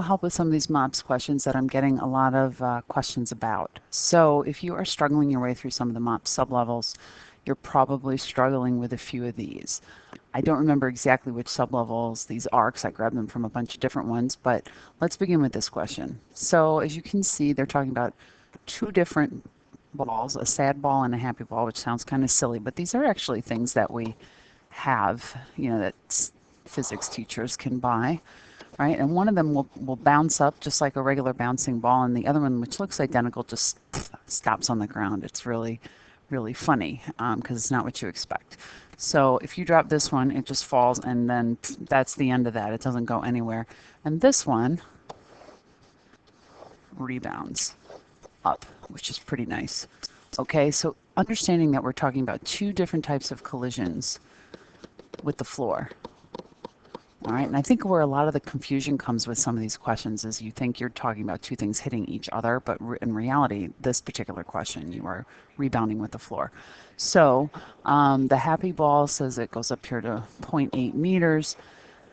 help with some of these MOPS questions that I'm getting a lot of questions about. So if you are struggling your way through some of the MOPS sublevels, you're probably struggling with a few of these. I don't remember exactly which sublevels these are because I grabbed them from a bunch of different ones, but let's begin with this question. So as you can see, they're talking about two different balls, a sad ball and a happy ball, which sounds kind of silly, but these are actually things that we have, that physics teachers can buy, right? And one of them will bounce up just like a regular bouncing ball, and the other one, which looks identical, just stops on the ground. It's really, really funny because it's not what you expect. So if you drop this one, it just falls, and then that's the end of that. It doesn't go anywhere. And this one rebounds up, which is pretty nice. Okay, so understanding that we're talking about two different types of collisions with the floor. All right, and I think where a lot of the confusion comes with some of these questions is you think you're talking about two things hitting each other, but in reality, this particular question, you are rebounding with the floor. So the happy ball says it goes up here to 0.8 meters,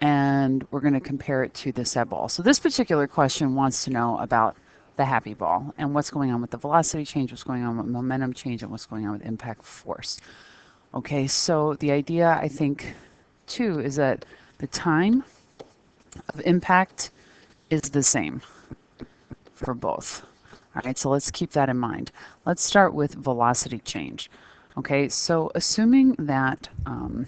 and we're going to compare it to the sad ball. So this particular question wants to know about the happy ball and what's going on with the velocity change, what's going on with momentum change, and what's going on with impact force. Okay, so the idea, I think, too, is that the time of impact is the same for both. All right, so let's keep that in mind. Let's start with velocity change. Okay, so assuming that, I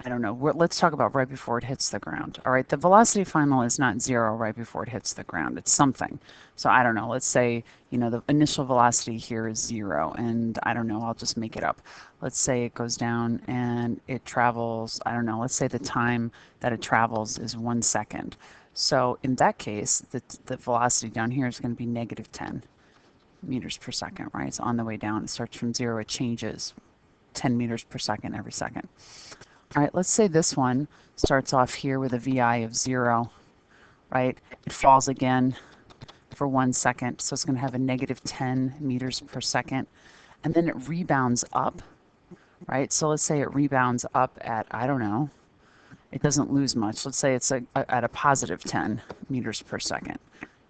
don't know, let's talk about right before it hits the ground. All right, the velocity final is not zero right before it hits the ground. It's something. So I don't know, let's say, the initial velocity here is 0, and I don't know, I'll just make it up. Let's say it goes down and it travels, I don't know, let's say the time that it travels is 1 second. So in that case, the velocity down here is going to be negative 10 meters per second, right? It's on the way down. It starts from 0, it changes 10 meters per second every second. All right, let's say this one starts off here with a VI of 0, right? It falls again for 1 second, so it's going to have a negative 10 meters per second, and then it rebounds up, right? So let's say it rebounds up at, I don't know, it doesn't lose much. Let's say it's at a positive 10 meters per second.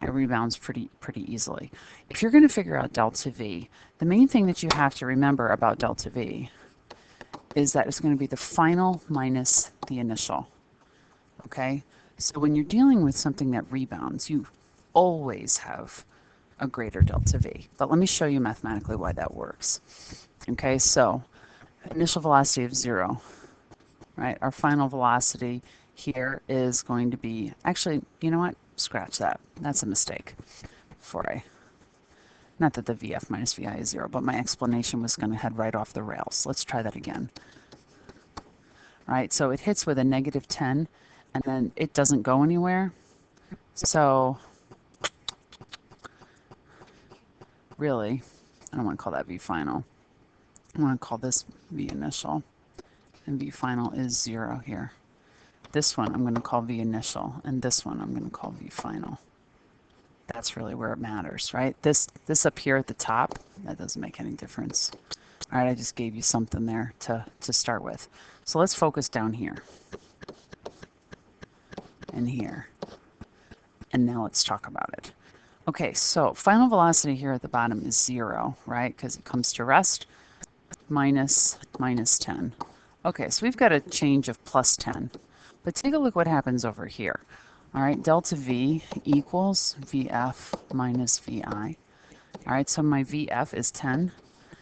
It rebounds pretty easily. If you're going to figure out delta V, the main thing that you have to remember about delta V is that it's going to be the final minus the initial. Okay? So when you're dealing with something that rebounds, you always have a greater delta V. But let me show you mathematically why that works. Okay, so initial velocity of 0, right? Our final velocity here is going to be, actually, you know what? Scratch that. That's a mistake. Not that the VF minus VI is 0, but my explanation was going to head right off the rails. Let's try that again. All right, so it hits with a negative 10, and then it doesn't go anywhere. So really, I don't want to call that V final. I want to call this V initial, and V final is 0 here. This one I'm going to call V initial, and this one I'm going to call V final. That's really where it matters, right? This up here at the top, that doesn't make any difference. All right, I just gave you something there to start with. So let's focus down here and here. And now let's talk about it. Okay, so final velocity here at the bottom is 0, right? Because it comes to rest, minus 10. Okay, so we've got a change of plus 10. But take a look what happens over here. All right, delta V equals VF minus VI. All right, so my VF is 10,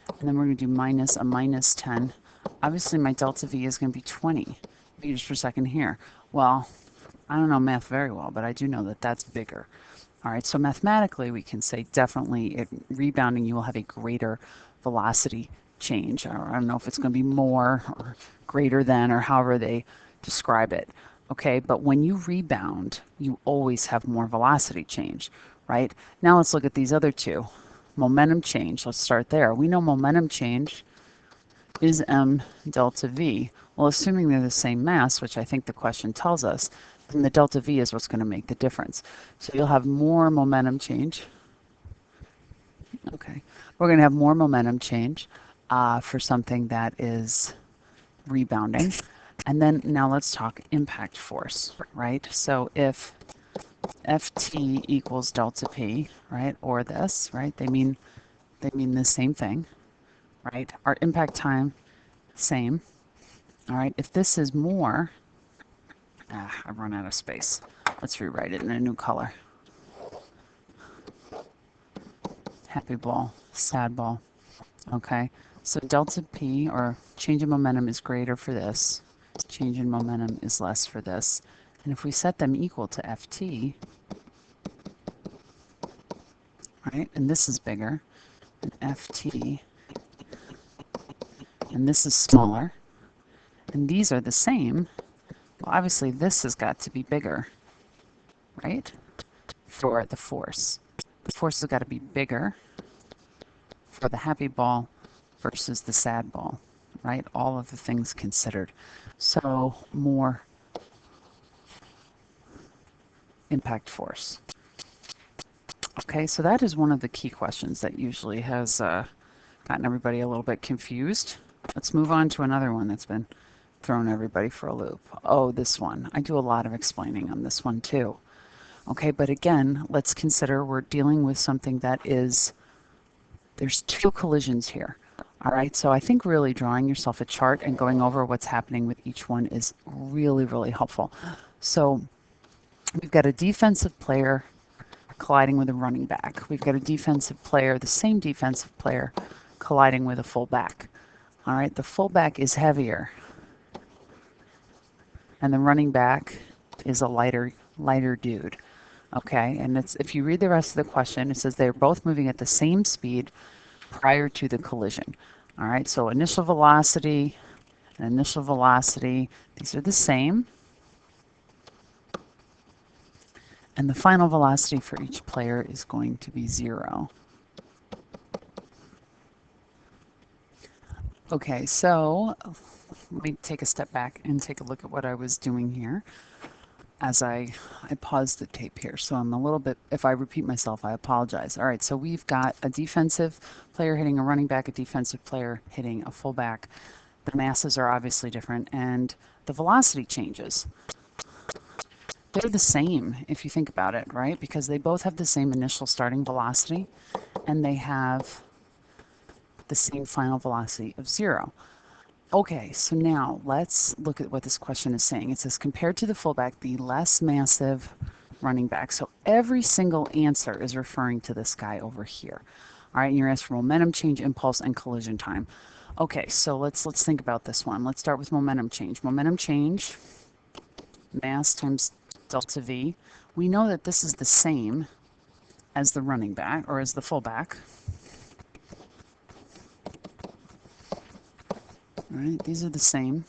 and then we're going to do minus a minus 10. Obviously, my delta V is going to be 20 meters per second here. Well, I don't know math very well, but I do know that that's bigger. All right, so mathematically, we can say definitely rebounding, you will have a greater velocity change. Or I don't know if it's going to be more or greater than or however they describe it. Okay, but when you rebound, you always have more velocity change, right? Now let's look at these other two. Momentum change, let's start there. We know momentum change is m delta v. Well, assuming they're the same mass, which I think the question tells us, then the delta v is what's going to make the difference. So you'll have more momentum change. Okay, we're going to have more momentum change for something that is rebounding. And then now let's talk impact force, right? So if Ft equals delta P, right, or this, right, they mean the same thing, right? Our impact time, same. All right, if this is more, I've run out of space. Let's rewrite it in a new color. Happy ball, sad ball. Okay, so delta P, or change in momentum, is greater for this. Change in momentum is less for this. And if we set them equal to Ft, right, and this is bigger than Ft, and this is smaller, and these are the same, well, obviously this has got to be bigger, right, for the force. The force has got to be bigger for the happy ball versus the sad ball, right? All of the things considered. So more impact force. Okay, so that is one of the key questions that usually has gotten everybody a little bit confused. Let's move on to another one that's been throwing everybody for a loop. Oh, this one. I do a lot of explaining on this one too. Okay, but again, let's consider we're dealing with something that is, there's two collisions here. All right, so I think really drawing yourself a chart and going over what's happening with each one is really, really helpful. So we've got a defensive player colliding with a running back. We've got a defensive player, the same defensive player, colliding with a fullback. All right, the fullback is heavier, and the running back is a lighter dude. Okay, and it's, if you read the rest of the question, it says they're both moving at the same speed prior to the collision. All right, so initial velocity and initial velocity, these are the same. And the final velocity for each player is going to be 0. Okay, so let me take a step back and take a look at what I was doing here as I paused the tape here. So I'm a little bit, if I repeat myself, I apologize. All right, so we've got a defensive player hitting a running back, a defensive player hitting a fullback. The masses are obviously different, and the velocity changes. They're the same if you think about it, right? Because they both have the same initial starting velocity, and they have the same final velocity of 0. Okay, so now let's look at what this question is saying. It says, compared to the fullback, the less massive running back. So every single answer is referring to this guy over here. All right, and you're asked for momentum change, impulse, and collision time. Okay, so let's think about this one. Let's start with momentum change. Momentum change, mass times delta V. We know that this is the same as the running back, or as the fullback. All right, these are the same.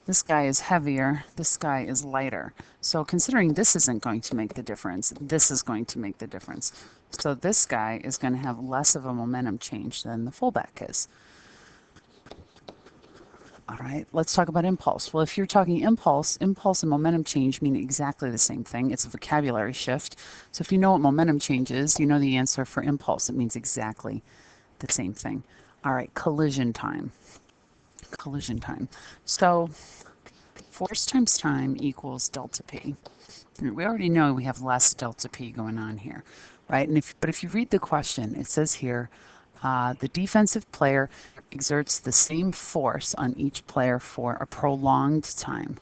This guy is heavier, this guy is lighter. So considering this isn't going to make the difference, this is going to make the difference. So this guy is going to have less of a momentum change than the fullback is. All right, let's talk about impulse. Well, if you're talking impulse and momentum change mean exactly the same thing. It's a vocabulary shift. So if you know what momentum change is, you know the answer for impulse. It means exactly the same thing. All right, collision time. Collision time. So force times time equals delta P. We already know we have less delta P going on here, right? And but if you read the question, it says here, the defensive player exerts the same force on each player for a prolonged time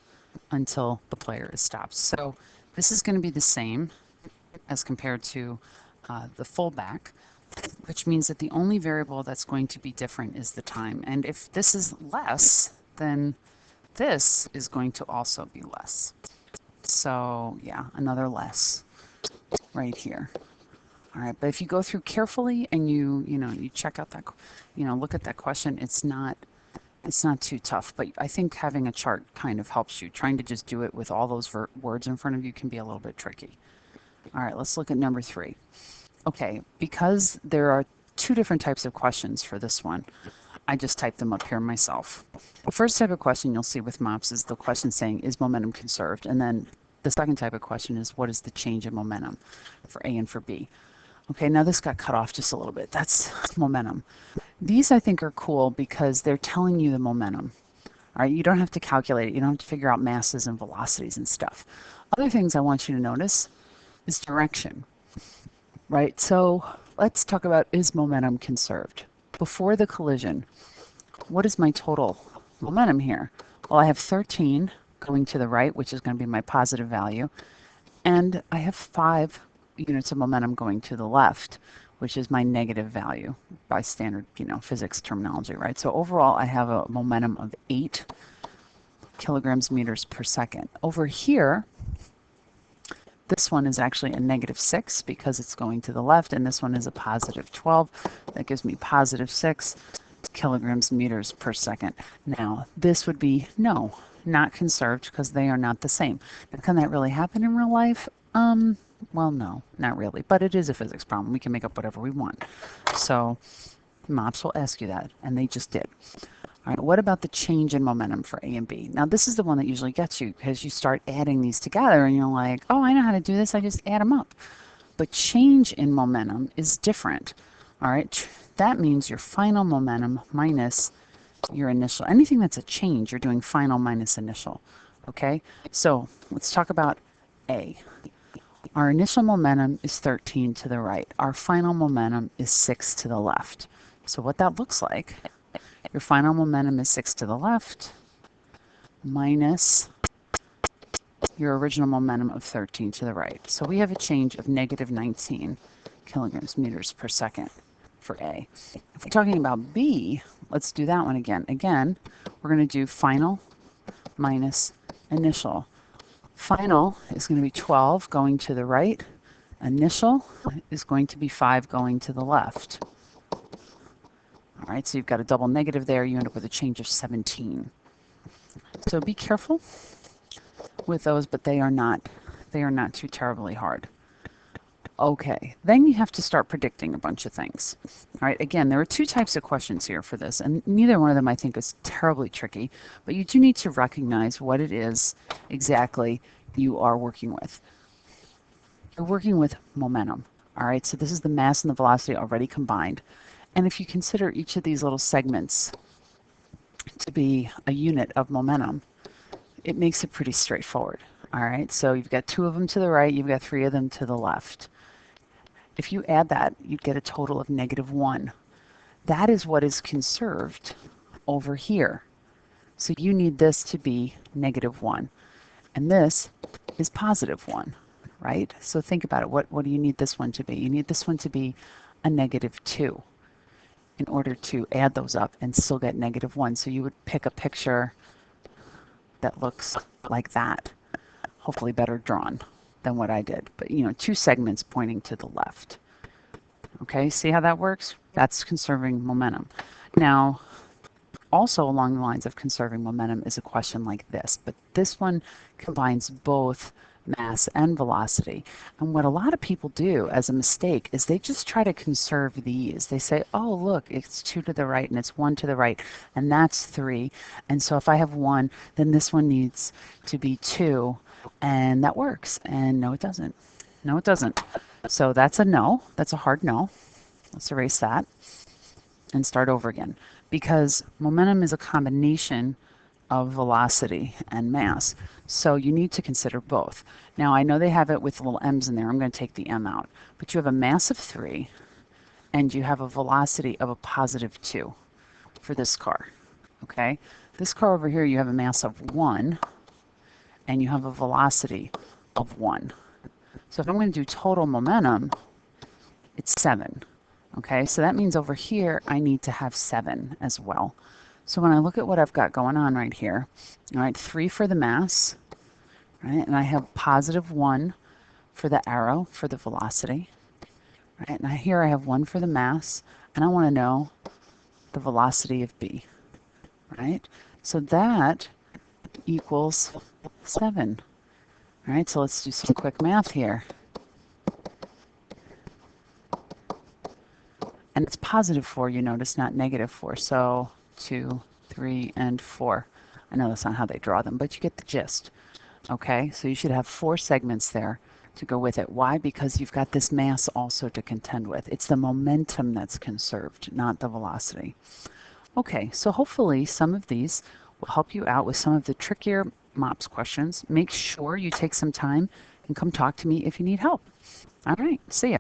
until the player is stopped. So this is going to be the same as compared to the fullback, which means that the only variable that's going to be different is the time. And if this is less, then this is going to also be less. So yeah, another less right here. All right, but if you go through carefully and you check out that, look at that question, it's not too tough. But I think having a chart kind of helps you. Trying to just do it with all those words in front of you can be a little bit tricky. All right, let's look at number 3. Okay, because there are 2 different types of questions for this one, I just typed them up here myself. The first type of question you'll see with Mops is the question saying, is momentum conserved? And then the second type of question is, what is the change in momentum for A and for B? Okay, now this got cut off just a little bit. That's momentum. These I think are cool because they're telling you the momentum. All right, you don't have to calculate it. You don't have to figure out masses and velocities and stuff. Other things I want you to notice is direction, right? So let's talk about, is momentum conserved? Before the collision, what is my total momentum here? Well, I have 13 going to the right, which is going to be my positive value, and I have 5 units of momentum going to the left, which is my negative value by standard, physics terminology, right? So overall, I have a momentum of 8 kilograms meters per second. Over here, this one is actually a -6 because it's going to the left, and this one is a +12. That gives me +6 kilograms meters per second. Now, this would be no, not conserved because they are not the same. Now, can that really happen in real life? Well, no, not really, but it is a physics problem. We can make up whatever we want. So Mops will ask you that, and they just did. All right, what about the change in momentum for A and B? Now, this is the one that usually gets you because you start adding these together and you're like, oh, I know how to do this. I just add them up. But change in momentum is different. All right, that means your final momentum minus your initial. Anything that's a change, you're doing final minus initial. Okay, so let's talk about A. Our initial momentum is 13 to the right. Our final momentum is 6 to the left. So what that looks like, your final momentum is 6 to the left minus your original momentum of 13 to the right. So we have a change of -19 kilograms meters per second for A. If we're talking about B, let's do that one again. Again, we're going to do final minus initial. Final is going to be 12 going to the right. Initial is going to be 5 going to the left. All right, so you've got a double negative there. You end up with a change of 17. So be careful with those, but they are not too terribly hard. Okay, then you have to start predicting a bunch of things. All right, again, there are 2 types of questions here for this, and neither one of them I think is terribly tricky, but you do need to recognize what it is exactly you are working with. You're working with momentum. All right, so this is the mass and the velocity already combined. And if you consider each of these little segments to be a unit of momentum, it makes it pretty straightforward. All right, so you've got 2 of them to the right, you've got 3 of them to the left. If you add that, you'd get a total of -1. That is what is conserved over here. So you need this to be -1. And this is +1, right? So think about it. What do you need this one to be? You need this one to be a -2 in order to add those up and still get -1. So you would pick a picture that looks like that. Hopefully better drawn than what I did. But, 2 segments pointing to the left. Okay, see how that works? That's conserving momentum. Now, also along the lines of conserving momentum is a question like this, but this one combines both mass and velocity. And what a lot of people do as a mistake is they just try to conserve these. They say, oh, look, it's 2 to the right and it's 1 to the right, and that's 3. And so if I have 1, then this one needs to be 2, and that works. And no, it doesn't. No, it doesn't. So that's a no. That's a hard no. Let's erase that and start over again. Because momentum is a combination of velocity and mass. So you need to consider both. Now, I know they have it with little m's in there. I'm going to take the m out. But you have a mass of 3, and you have a velocity of a +2 for this car. Okay? This car over here, you have a mass of 1, and you have a velocity of 1. So if I'm going to do total momentum, it's 7. Okay, so that means over here I need to have 7 as well. So when I look at what I've got going on right here, all right, 3 for the mass, right, and I have +1 for the arrow for the velocity, right, and here I have 1 for the mass, and I want to know the velocity of B, right? So that equals 7. All right, so let's do some quick math here. And it's +4, you notice, not -4. So 2, 3, and 4. I know that's not how they draw them, but you get the gist. Okay, so you should have 4 segments there to go with it. Why? Because you've got this mass also to contend with. It's the momentum that's conserved, not the velocity. Okay, so hopefully some of these will help you out with some of the trickier MOPS questions. Make sure you take some time and come talk to me if you need help. All right, see ya.